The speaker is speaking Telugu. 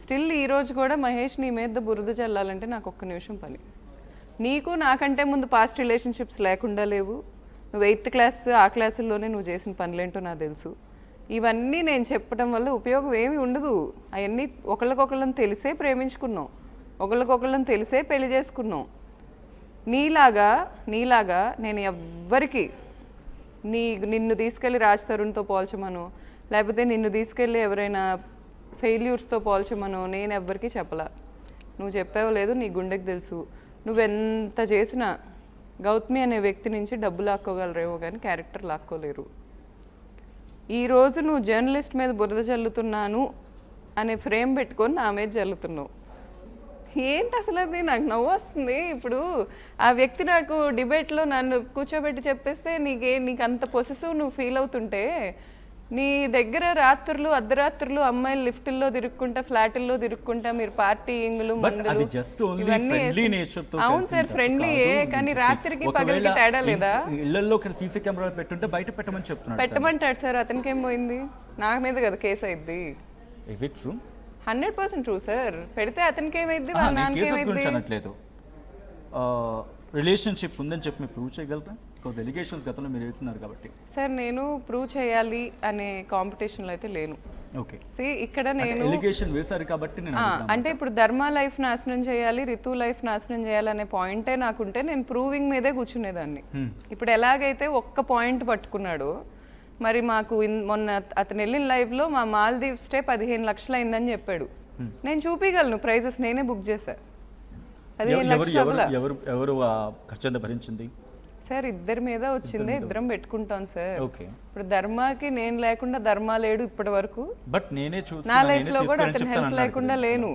స్టిల్ ఈ రోజు కూడా మహేష్ నీ మీద బురద చల్లాలంటే నాకు ఒక్క నిమిషం పని. నీకు నాకంటే ముందు పాస్ట్ రిలేషన్షిప్స్ లేకుండా లేవు. నువ్వు 8th క్లాస్ ఆ క్లాసుల్లోనే నువ్వు చేసిన పనులేంటో నాకు తెలుసు. ఇవన్నీ నేను చెప్పడం వల్ల ఉపయోగం ఏమీ ఉండదు. అవన్నీ ఒకళ్ళకొకళ్ళని తెలిసే ప్రేమించుకున్నాం, ఒకళ్ళకొకళ్ళని తెలిసే పెళ్లి చేసుకున్నాం. నీలాగా నేను ఎవ్వరికి నిన్ను తీసుకెళ్ళి రాజ్ తరుణ్తో పోల్చమను, లేకపోతే నిన్ను తీసుకెళ్ళి ఎవరైనా ఫెయిల్యూర్స్తో పోల్చమను నేను ఎవ్వరికీ చెప్పలా. నువ్వు చెప్పావో లేదు నీ గుండెకి తెలుసు. నువ్వెంత చేసినా గౌతమి అనే వ్యక్తి నుంచి డబ్బు లాక్కోగలరేమో కానీ క్యారెక్టర్ లాక్కోలేరు. ఈరోజు నువ్వు జర్నలిస్ట్ మీద బురద చల్లుతున్నాను అనే ఫ్రేమ్ పెట్టుకొని నా మీద చల్లుతున్నావు. ఏంటి అసలు అది? నాకు నవ్వు వస్తుంది. ఇప్పుడు ఆ వ్యక్తి నాకు డిబేట్లో నన్ను కూర్చోబెట్టి చెప్పేస్తే నీకు అంత పొసెసివ్ నువ్వు ఫీల్ అవుతుంటే, నీ దగ్గర రాత్రులు అర్ధరాత్రులు అమ్మాయిలు లిఫ్టుల్లో తిరుక్కుంటా, ఫ్లాటుల్లో తిరుక్కుంటా, మీరు పార్టీయింగ్లు అవును సార్ ఫ్రెండ్లీయే, కానీ రాత్రికి పగలికి తేడా లేదా? ఇళ్లలో సీసీ కెమెరాలు పెట్టుంటే బయట పెట్టమని చెప్తున్నాడు. పెట్టమంటాడు సార్. అతనికి ఏం పోయింది? నా మీద కదా కేసు అయింది. 100% ట్రూ సార్. పెడితే అతనికి ఏమైంది, వాళ్ళ నాన్నకి ఏమైంది? రిలేషన్షిప్ ఉందని చెప్పి మీరు ప్రూవ్ చేయగలరా? బికాజ్ ఎలిగేషన్స్ గతంలో మీరు వేస్తున్నారు కాబట్టి. సార్ నేను ప్రూవ్ చేయాలి అనే కాంపిటీషన్లో అయితే లేను. ఓకే ఇక్కడ నేను ఎలిగేషన్ వేశారు కాబట్టి నేను అంటే ఇప్పుడు ధర్మ లైఫ్ నాశనం చేయాలి, రితు లైఫ్ నాశనం చేయాలి అనే పాయింటే నాకుంటే నేను ప్రూవింగ్ మీదే కూర్చునేదాన్ని. ఇప్పుడు ఎలాగైతే ఒక్క పాయింట్ పట్టుకున్నాడు, మరి మాకు మొన్న అతను వెళ్ళిన లైవ్లో మా మాల్దీవ్ స్టే 15 లక్షలు అయిందని చెప్పాడు. నేను చూపించగలను ప్రైజెస్, నేనే బుక్ చేశా. 15 లక్షలు ఎవరు ఖర్చు భరించింది సార్? ఇద్దరి మీద వచ్చింది, ఇద్దరం పెట్టుకుంటాం సార్. ఇప్పుడు ధర్మాకి నేను లేకుండా ధర్మ లేడు ఇప్పటి వరకు. బట్ నేనే నా లైఫ్ లో కూడా అతను హెల్ప్ లేకుండా లేను.